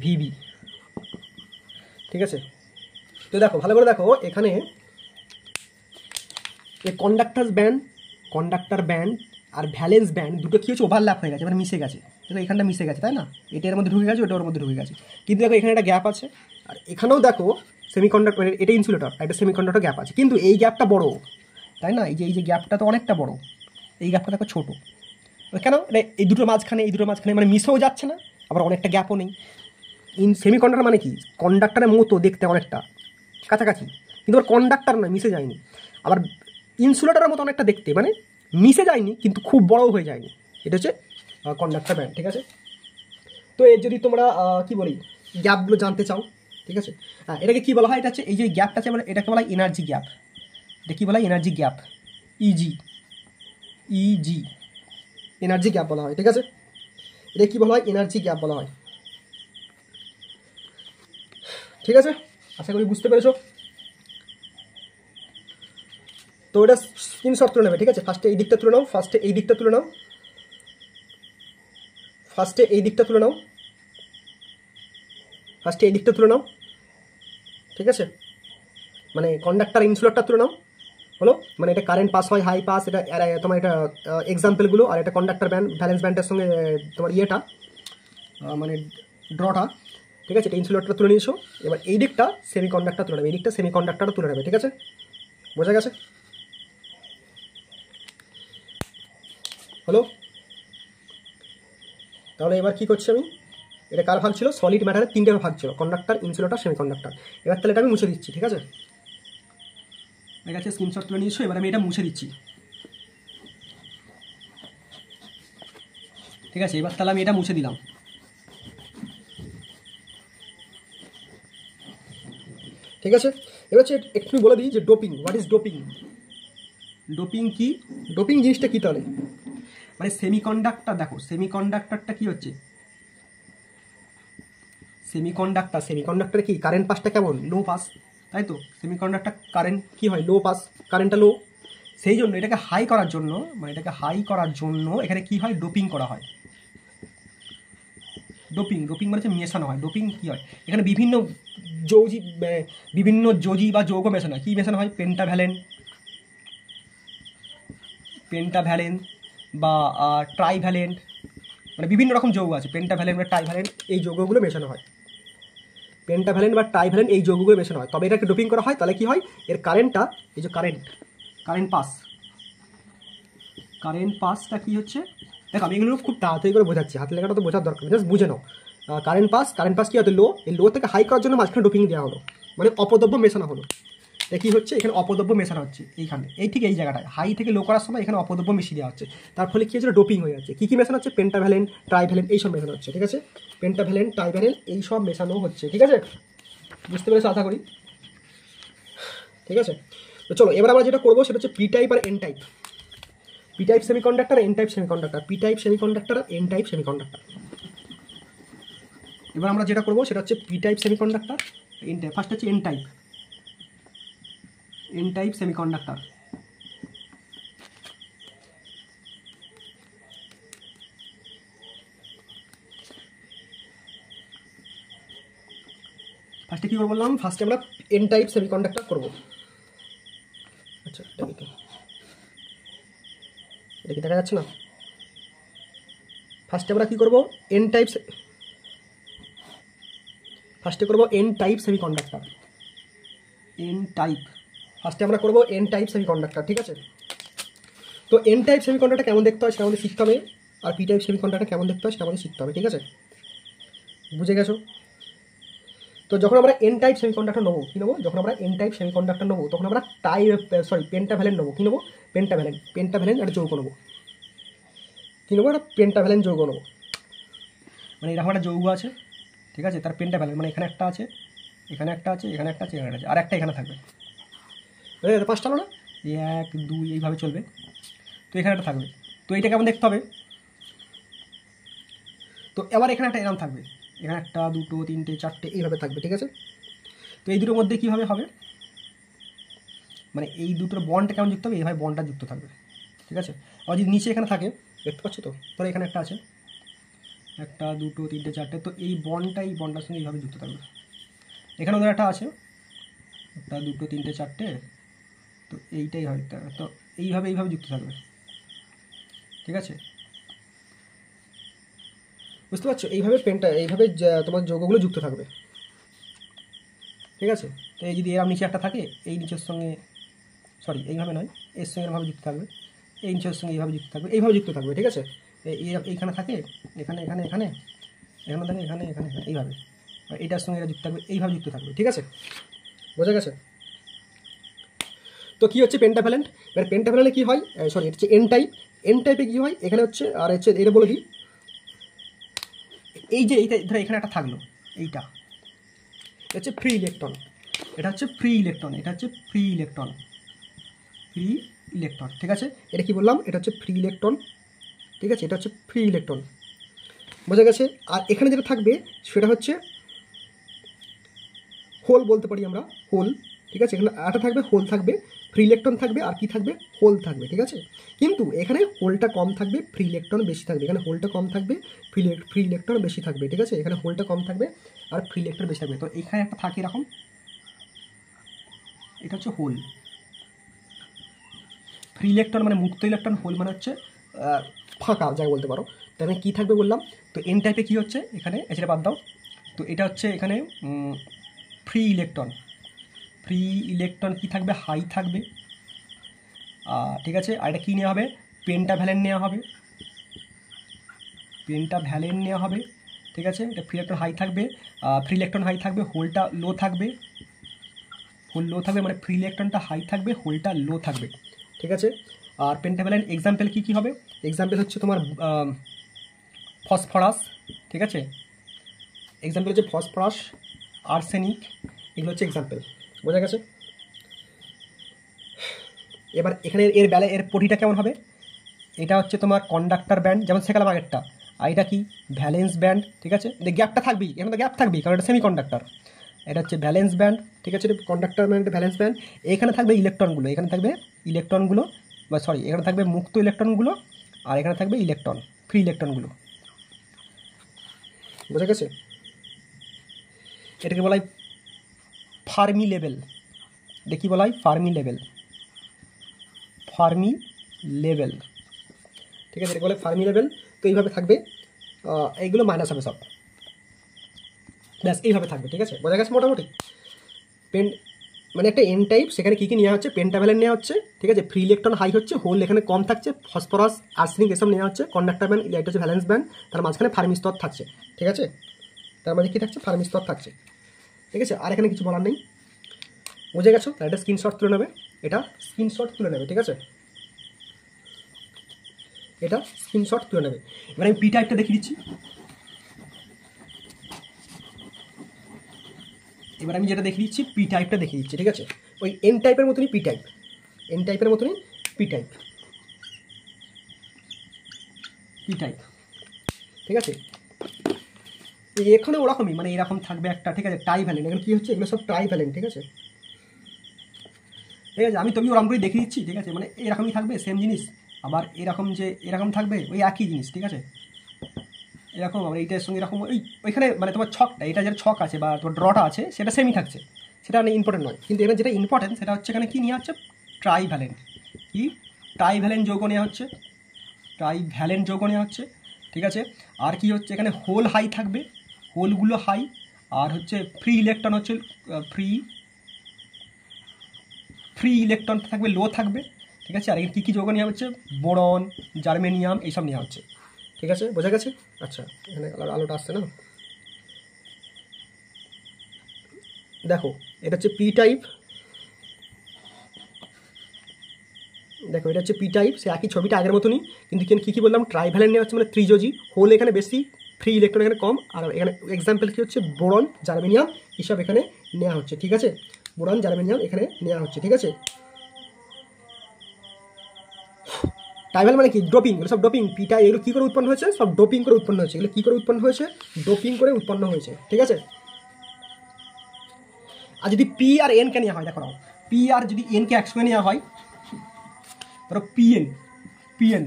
ভিবি, ঠিক আছে। তো দেখো ভালো করে দেখো, এখানে এই কন্ডাক্টর ব্যান্ড আর ভ্যালেন্স ব্যান্ড দুটো কী হচ্ছে, ওভারল্যাপ হয়ে গেছে, মানে মিশে গেছে, দেখো এখানটা মিশে গেছে, তাই না, এটা এর মধ্যে ঢুকে গেছে, ওটা ওর মধ্যে ঢুকে গেছে, কিন্তু দেখো এখানে একটা গ্যাপ আছে, আর এখানেও দেখো সেমিকন্ডাক্টর, এটা ইনসুলেটর, একটা সেমিকন্ডাক্টর গ্যাপ আছে, কিন্তু এই গ্যাপটা বড়, তাই না, এই যে গ্যাপটা তো অনেকটা বড়, এই গ্যাপটা দেখো ছোটো, কেন, এই দুটোর মাঝখানে মানে মিশেও যাচ্ছে না, আবার অনেকটা গ্যাপও নেই। সেমিকন্ডাক্টর মানে কি, কন্ডাক্টরের মতো দেখতে অনেকটা কাছাকাছি, কিন্তু আবার কন্ডাক্টর নয়, মিশে যায়নি, আবার ইনসুলেটরের মতো অনেকটা দেখতে, মানে মিশে যায়নি কিন্তু খুব বড়ও হয়ে যায়নি, এটা হচ্ছে কন্ডাক্টর ব্যান্ড, ঠিক আছে। তো এর যদি তোমরা কি বলি গ্যাপগুলো জানতে চাও, ঠিক আছে, এটাকে কী বলা হয়, এটা হচ্ছে এই যে গ্যাপটা আছে, মানে এটাকে বলা হয় এনার্জি গ্যাপ, এটা কী বলা হয়, energy gap, easy energy gap বলা হয়, ঠিক আছে, এটা কী বলা হয়, এনার্জি গ্যাপ বলা হয়, ঠিক আছে, আশা করি বুঝতে পেরেছো। তো এটা স্ক্রিনশট তুলে নেবে, ঠিক আছে, ফার্স্টে এই দিকটা তুলে নাও, ফার্স্টে এই দিকটা তুলে নাও, ঠিক আছে, মানে কন্ডাক্টর ইনসুলেটরটা তুলে নাও, হলো, মানে এটা কারেন্ট পাস হয়, হাই পাস, এটা তোমার এটা এক্সাম্পলগুলো, আর এটা কন্ডাক্টর ব্যান্ড ভ্যালেন্স ব্যান্ডের সঙ্গে তোমার ইয়েটা মানে ড্রটা, ঠিক আছে, এটা ইনসুলেটরটা তুলে নিয়েছো, এবার এই দিকটা সেমি কন্ডাক্টর তুলে নেবে, এই দিকটা সেমি কন্ডাক্টরটা তুলে নেবে, ঠিক আছে, বোঝা গেছে, হলো। তাহলে এবার কী করছি আমি, এটা কার ভাগ ছিল, সলিড ম্যাটারের তিনটে ভাগ ছিল, কন্ডাক্টর, ইনসুলেটর, সেমি কন্ডাক্টর, এবার তাহলে এটা আমি মুছে দিচ্ছি, ঠিক আছে, ঠিক আছে, স্ক্রিনশট তুলে নিয়েছো, এবার আমি এটা মুছে দিচ্ছি, ঠিক আছে, এবার তাহলে আমি এটা মুছে দিলাম, ঠিক আছে। এবার হচ্ছে একটু বলে দিই যে doping, what is doping, doping কি, ডোপিং জিনিসটা কী তাহলে, মানে সেমিকন্ডাক্টর, দেখো সেমিকন্ডাক্টরটা কী হচ্ছে, সেমিকন্ডাক্টরে কি কারেন্ট পাসটা কেমন, লো পাস, তাই তো, সেমিকন্ডাক্টর কারেন্ট কি হয়, লো পাস, কারেন্টটা লো, সেই জন্য এটাকে হাই করার জন্য এখানে কি হয়, ডোপিং করা হয়, ডোপিং মানে হচ্ছে মেশানো হয়, ডোপিং কী হয়, এখানে বিভিন্ন যোজি বা যৌগ মেশানো হয়, কী মেশানো হয়, পেন্টাভ্যালেন্ট বা ট্রাইভ্যালেন্ট, মানে বিভিন্ন রকম যৌগ আছে, পেন্টাভ্যালেন্ট বা ট্রাইভ্যালেন্ট, এই যৌগগুলো মেশানো হয়, পেন্টাভ্যালেন্ট বা ট্রাইভ্যালেন্ট এই যৌগগুলো মেশানো হয়, তবে এটাকে ডোপিং করা হয়, তাহলে কি হয়, এর কারেন্টটা, এই যে কারেন্ট পাসটা কি হচ্ছে, দেখো আমি এগুলো খুব তাড়াতাড়ি করে বোঝাচ্ছি, হাতের লেখাটা তো বোঝার দরকার, জাস্ট বুঝে নাও, কারেন্ট পাস কি হতো, লো, এই লো থেকে হাই করার জন্য মাঝখানে ডোপিং দেওয়া হলো, মানে অপদ্রব্য মেশানো হলো, এটা কী হচ্ছে, এখানে অপদ্রব্য মেশানো হচ্ছে, এইখানে ঠিক এই জায়গাটায় হাই থেকে লো করার সময় এখানে অপদ্রব্য মিশিয়ে দেওয়া হচ্ছে, তার ফলে কী হচ্ছে, ডোপিং হয়ে যাচ্ছে, কী মেশানো হচ্ছে, পেন্টাভ্যালেন্ট, ট্রাইভ্যালেন্ট এইসব মেশানো হচ্ছে, ঠিক আছে, পেন্টাভ্যালেন্ট, ট্রাইভ্যালেন্ট এইসব মেশানো হচ্ছে, ঠিক আছে, বুঝতে পেরেছো আশা করি, ঠিক আছে। তো চলো এবার আমরা যেটা করবো সেটা হচ্ছে পি টাইপ আর N type, P type semiconductor, N type semiconductor, P type semiconductor আর এন টাইপ সেমিকন্ডাক্টর। এবার আমরা যেটা করবো সেটা হচ্ছে P type semiconductor, N type, first হচ্ছে এন টাইপ সেমিকন্ডাক্টর, ফার্স্টে কী করবো বললাম, ফার্স্টে আমরা এন টাইপ সেমিকন্ডাক্টর করবো। আচ্ছা এটা কি দেখা যাচ্ছে না? ফার্স্টে আমরা কী করবো, এন টাইপ, ফার্স্টে করবো N type semiconductor. N type ফার্স্টে আমরা করবো এন টাইপ সেমিকন্ডাক্টর, ঠিক আছে? তো এন টাইপ সেমিকন্ডাক্টর কেমন দেখতে হয় সেটা আমাদের শিখতে হবে, আর পি টাইপ সেমিকন্ডাক্টর কেমন দেখতে হয় সেটা আমাদের শিখতে হবে, ঠিক আছে? বুঝে গেছো? তো যখন আমরা এন টাইপ সেমিকন্ডাক্টর নেবো, কী নেবো, যখন আমরা এন টাইপ সেমিকন্ডাক্টর নেবো তখন আমরা পেন্টাভ্যালেন্ট নেবো। কী নেবো? পেন্টাভ্যালেন্ট একটা যৌগ নেবো। কী নেবো? একটা পেন্টাভ্যালেন্ট যৌগ নেবো। মানে এরকম একটা যৌগ আছে, ঠিক আছে, তার পেন্টাভ্যালেন্ট, মানে এখানে একটা আছে, এখানে একটা আছে, এখানে একটা আছে, এখানে একটা আছে, আর একটা এখানে থাকবে। 5টা হলো না? 1 2 এইভাবে চলবে। তো এখানে একটা থাকবে। তো এইটা কেমন দেখতে হবে? তো এবার এখানে একটা এরকম থাকবে, এখানে 1 2 3 4 এইভাবে থাকবে, ঠিক আছে? তো এই দুটোর মধ্যে কীভাবে হবে, মানে এই দুটোর বন্ডটা কেমন যুক্ত হবে, এইভাবে বন্ডটা যুক্ত থাকবে, ঠিক আছে? আর যদি নিচে এখানে থাকে, দেখতে পাচ্ছ তো, ধরো এখানে একটা আছে, 1 2 3 4, তো এই বন্ডটার সঙ্গে এইভাবে যুক্ত থাকবে। এখানে ওদের একটা আছে, 1 2 3 4, তো এইটাই হয়, তো এইভাবে যুক্ত থাকবে, ঠিক আছে? বুঝতে পারছো? এইভাবে এইভাবে তোমার যৌগগুলো যুক্ত থাকবে, ঠিক আছে? তো এই যদি এরম নিচে একটা থাকে, এই নিচের সঙ্গে, এইভাবে নয়, এর সঙ্গে এরভাবে যুক্ত থাকবে, এই নিচের সঙ্গে এইভাবে যুক্ত থাকবে, এইভাবে যুক্ত থাকবে, ঠিক আছে? এইখানে থাকে, এখানে থাকে, এখানে এইভাবে, আর এটার সঙ্গে এটা যুক্ত থাকবে, এইভাবে যুক্ত থাকবে, ঠিক আছে? বোঝা গেছে? তো কী হচ্ছে পেন্টাভ্যালেন্ট, এবার পেন্টাভ্যালেন্টে কী হয়, এটা হচ্ছে এন টাইপে কী হয়, এখানে হচ্ছে, আর হচ্ছে এটা বলে দিই, এই যে এইটা ধরো এখানে একটা থাকলো, এইটা হচ্ছে ফ্রি ইলেকট্রন, এটা হচ্ছে ফ্রি ইলেকট্রন, ঠিক আছে? এটা কি বললাম, এটা হচ্ছে ফ্রি ইলেকট্রন, ঠিক আছে? এটা হচ্ছে ফ্রি ইলেকট্রন, বোঝা গেছে? আর এখানে যেটা থাকবে সেটা হচ্ছে হোল বলতে পারি আমরা, হোল, ঠিক আছে? এখানে আটা থাকবে, হোল থাকবে, ফ্রি ইলেকট্রন থাকবে, আর কি থাকবে, হোল থাকবে, ঠিক আছে? কিন্তু এখানে হোলটা কম থাকবে, ফ্রি ইলেকট্রন বেশি থাকবে। এখানে হোলটা কম থাকবে, ফ্রি ইলেকট্রন বেশি থাকবে, ঠিক আছে? এখানে হোলটা কম থাকবে আর ফ্রি ইলেকট্রন বেশি থাকবে। তো এখানে একটা থাকে এরকম, এটা হচ্ছে হোল, ফ্রি ইলেকট্রন মানে মুক্ত ইলেকট্রন, হোল মানে হচ্ছে ফাঁকা, যাই বলতে পারো। তাহলে কী থাকবে বললাম, তো এন টাইপে কী হচ্ছে, এখানে এটা বাদ দাও, তো এটা হচ্ছে এখানে ফ্রি ইলেকট্রন কী থাকবে, হাই থাকবে, ঠিক আছে? আর এটা কী নেওয়া হবে, পেন্টাভ্যালেন্ট নেওয়া হবে, ঠিক আছে? এটা ফ্রি ইলেকট্রন হাই থাকবে, হোলটা লো থাকবে, মানে ফ্রি ইলেকট্রনটা হাই থাকবে, হোলটা লো থাকবে, ঠিক আছে? আর পেন্টাভ্যালেন্ট এক্সাম্পল কী হবে, এক্সাম্পল হচ্ছে তোমার ফসফরাস, ঠিক আছে? এক্সাম্পল হচ্ছে ফসফরাস, আর্সেনিক, এগুলো হচ্ছে এক্সাম্পল, বোঝা গেছে? এবার এখানে এর পটিটা কেমন হবে, এটা হচ্ছে তোমার কন্ডাক্টর ব্যান্ড, যেমন শেখালাম আগেরটা, আর এটা কি ভ্যালেন্স ব্যান্ড, ঠিক আছে? গ্যাপটা থাকবেই, এখানে তো গ্যাপ থাকবেই, কারণ এটা সেমিকন্ডাক্টর। এটা হচ্ছে ভ্যালেন্স ব্যান্ড, ঠিক আছে? এটা কন্ডাক্টর ব্যান্ড, ভ্যালেন্স ব্যান্ড। এখানে থাকবে ইলেকট্রনগুলো, এখানে থাকবে মুক্ত ইলেকট্রনগুলো, আর এখানে থাকবে ফ্রি ইলেকট্রনগুলো, বোঝা গেছে? এটাকে বলা হয় ফার্মি লেভেল। এটা কি বলা হয়, ফার্মি লেভেল, ঠিক আছে? এটা বলে ফার্মি লেভেল। তো এইভাবে থাকবে, এইগুলো মাইনাস হবে সব, ব্যাস এইভাবে থাকবে, ঠিক আছে? বোঝা গেছে মোটামুটি? মানে একটা এন টাইপ, সেখানে কী কী নেওয়া হচ্ছে, পেন্টাভ্যালেন্ট নেওয়া হচ্ছে, ঠিক আছে? ফ্রি ইলেকট্রন হাই হচ্ছে, হোল এখানে কম থাকছে, ফসফরাস, আর্সেনিক এসব নেওয়া হচ্ছে, কন্ডাক্টর ব্যান্ড, এটা হচ্ছে ভ্যালেন্স ব্যান্ড, তার মাঝখানে ফার্মি স্তর থাকছে, ঠিক আছে? তার মাঝে কী থাকছে, ফার্মি স্তর থাকছে, ঠিক আছে? আর এখানে কিছু বলার নেই, বুঝে গেছো? এটা স্ক্রিনশট তুলে নেবে, ঠিক আছে? এটা স্ক্রিনশট তুলে নেবে। এবার আমি পি টাইপটা দেখিয়ে দিচ্ছি। এবার আমি যেটা দেখিয়ে দিচ্ছি, পি টাইপটা দেখিয়ে দিচ্ছি, ঠিক আছে? ওই এন টাইপের মতনই পি টাইপ, ঠিক আছে? এখানে ওরকমই, মানে এরকম থাকবে একটা, ঠিক আছে? ট্রাইভ্যালেন্ট, এখানে কী হচ্ছে, এগুলো সব ট্রাইভ্যালেন্ট, ঠিক আছে? আমি তুমি ওরকম করে দেখিয়ে দিচ্ছি, ঠিক আছে? মানে এরকমই থাকবে সেম জিনিস, আবার এরকম থাকবে ওই একই জিনিস, ঠিক আছে? এরকম আমরা এইটার সঙ্গে এরকম ওইখানে মানে তোমার ছকটা, এটা যেটা ছক আছে বা তোমার ড্রটা আছে সেটা সেমই থাকছে, সেটা ইম্পর্টেন্ট নয়। কিন্তু এখানে যেটা ইম্পর্টেন্ট সেটা হচ্ছে এখানে কী নেওয়া হচ্ছে, ট্রাইভ্যালেন্ট। কি ট্রাইভ্যালেন্ট যৌগ নেওয়া হচ্ছে, ট্রাইভ্যালেন্ট যৌগ নেওয়া হচ্ছে, ঠিক আছে। আর কি হচ্ছে এখানে হোল হাই থাকবে, হোলগুলো হাই, আর হচ্ছে ফ্রি ইলেকট্রন হচ্ছে ফ্রি ইলেকট্রন থাকবে, লো থাকবে, ঠিক আছে। আর এখানে কী কী যৌগ নেওয়া হচ্ছে, বোরন, জার্মেনিয়াম, এইসব নেওয়া হচ্ছে, ঠিক আছে, বোঝা গেছে। আচ্ছা এখানে আলোটা আসছে না, দেখো এটা হচ্ছে পি টাইপ, দেখো এটা হচ্ছে পি টাইপ, সে একই ছবিটা আগের মতনই, কিন্তু এখানে কী কী বললাম, ট্রাইভ্যালেন্ট নেওয়া হচ্ছে মানে ত্রিযোজি, হোল এখানে বেশি, ফ্রি ইলেকট্রন এখানে কম, আর এখানে এক্সাম্পল কী হচ্ছে বোরন, জার্মেনিয়াম এসব এখানে নেওয়া হচ্ছে, ঠিক আছে, বোরন জার্মেনিয়াম এখানে নেওয়া হচ্ছে, ঠিক আছে। ট্রাইভ্যাল মানে কি, ডোপিং, এগুলো সব ডোপিং, পিটা এগুলো কী করে উৎপন্ন হয়েছে, সব ডোপিং করে উৎপন্ন হয়েছে, এগুলো কী করে উৎপন্ন হয়েছে, ডোপিং করে উৎপন্ন হয়েছে, ঠিক আছে। আর যদি পি আর এনকে নেওয়া হয়, দেখো পি আর যদি এনকে একসঙ্গে নেওয়া হয়, ধরো পিএন, পিএন,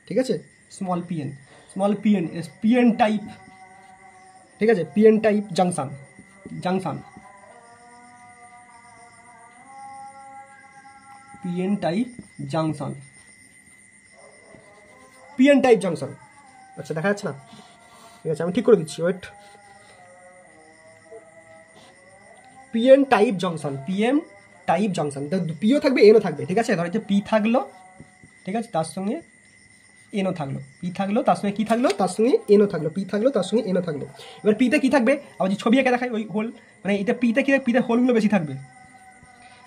ঠিক আছে, small PN, small PN, PN type, ঠিক আছে, PN type junction, junction, PN type junction, PN type junction. আচ্ছা দেখা যাচ্ছে না, ঠিক আছে আমি ঠিক করে দিচ্ছি, wait, PN type junction, PM type junction, পিও থাকবে এনও থাকবে, ঠিক আছে। ধর যে পি থাকলো, ঠিক আছে, তার সঙ্গে এনও থাকলো, পি থাকলো তার সঙ্গে কী থাকলো, তার সঙ্গে এনও থাকলো, পি থাকলো তার সঙ্গে এনও থাকলো। এবার পিতে কী থাকবে, আবার যে ছবি এঁকে দেখায় ওই হোল, মানে এটা পিতে কী, পিতে হোলগুলো বেশি থাকবে,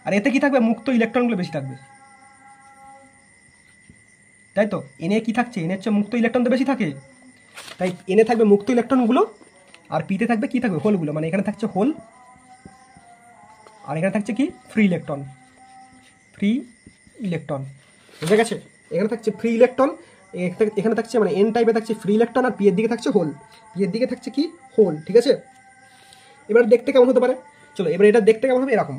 আর এতে কী থাকবে, মুক্ত ইলেকট্রনগুলো বেশি থাকবে, তাই তো। এনে কী থাকছে, এনে হচ্ছে মুক্ত ইলেকট্রন তো বেশি থাকে, তাই এনে থাকবে মুক্ত ইলেকট্রনগুলো, আর পিতে থাকবে কী থাকবে, হোলগুলো, মানে এখানে থাকছে হোল, আর এখানে থাকছে কি ফ্রি ইলেকট্রন, ফ্রি ইলেকট্রন, বুঝে গেছে। এখানে থাকছে ফ্রি ইলেকট্রন, এখানে থাকছে মানে এন টাইপে থাকছে ফ্রি ইলেকট্রন, আর পি এর দিকে থাকছে হোল, পি এর দিকে থাকছে কি হোল, ঠিক আছে। এবার দেখতে কেমন হতে পারে, চলো এবার এটা দেখতে কেমন হবে, এরকম,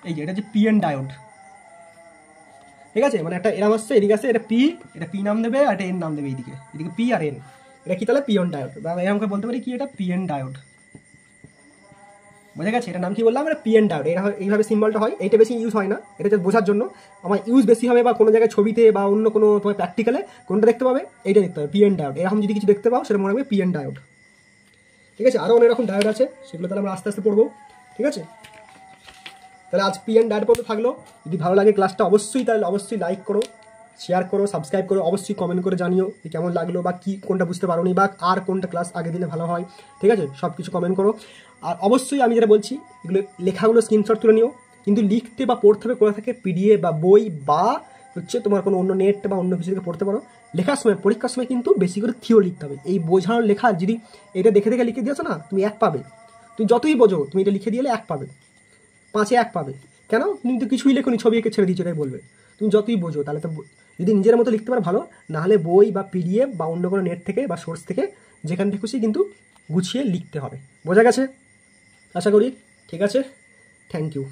এই যে এটা হচ্ছে পি এন ডায়োড, ঠিক আছে, মানে একটা এরম আসছে, এদিকে আসছে, এটা পি নাম দেবে, আর এটা এন নাম দেবে, এইদিকে এদিকে পি আর এন, এটা কি তাহলে পি এন ডায়োড, বা এরকম বলতে পারি কি এটা পি এন ডায়োড, বুঝে গেছে। এটা নাম কি বললাম, এটা পিএন ডায়োড, এটা এইভাবে সিম্বলটা হয়, এইটা বেশি ইউজ হয় না, এটা জাস্ট বোঝার জন্য। আমার ইউজ বেশি হবে বা কোনো জায়গায় ছবিতে বা অন্য কোনো তোমার প্র্যাকটিক্যালে কোনটা দেখতে পাবে, এইটা দেখতে হবে পিএন ডায়োড, এরকম যদি কিছু দেখতে পাও সেটা মনে রাখবে পিএন ডায়োড, ঠিক আছে। আরও অনেক রকম ডায়োড আছে, সেগুলো তাহলে আমরা আস্তে আস্তে পড়বো, ঠিক আছে। তাহলে আজ পিএন ডায়োড পর্যন্ত থাকলো। যদি ভালো লাগে ক্লাসটা অবশ্যই, তাহলে অবশ্যই লাইক করো, শেয়ার করো, সাবস্ক্রাইব করো, অবশ্যই কমেন্ট করে জানিও যে কেমন লাগলো, বা কী কোনটা বুঝতে পারোনি, বা আর কোনটা ক্লাস আগে দিলে ভালো হয়, ঠিক আছে, সব কিছু কমেন্ট করো। আর অবশ্যই আমি যেটা বলছি, এগুলো লেখাগুলো স্ক্রিনশট তুলে নিও, কিন্তু লিখতে বা পড়তে হবে কোথা থেকে, পিডিএফ বা বই, বা হচ্ছে তোমার কোনো অন্য নেট বা অন্য কিছু থেকে পড়তে পারো। লেখার সময়, পরীক্ষার সময় কিন্তু বেশি করে থিও লিখতে হবে, এই বোঝানোর লেখা যদি এটা দেখে দেখে লিখে দিয়েছো না, তুমি 1 পাবে, তুমি যতই বোঝো তুমি এটা লিখে দিলে 1 পাবে, 5-এ 1 পাবে। কেন, তুমি তো কিছুই লেখোনি, ছবি এঁকে ছেড়ে দিচ্ছ, এটাই বলবে। তুমি যতই বোঝো, তাহলে তো যদি নিজের মতো লিখতে পারো ভালো, নাহলে বই বা পিডিএফ বা অন্য কোনো নেট থেকে বা সোর্স থেকে যেখান থেকে খুশি কিন্তু গুছিয়ে লিখতে হবে, বোঝা গেছে আশা করি, ঠিক আছে, থ্যাংক ইউ।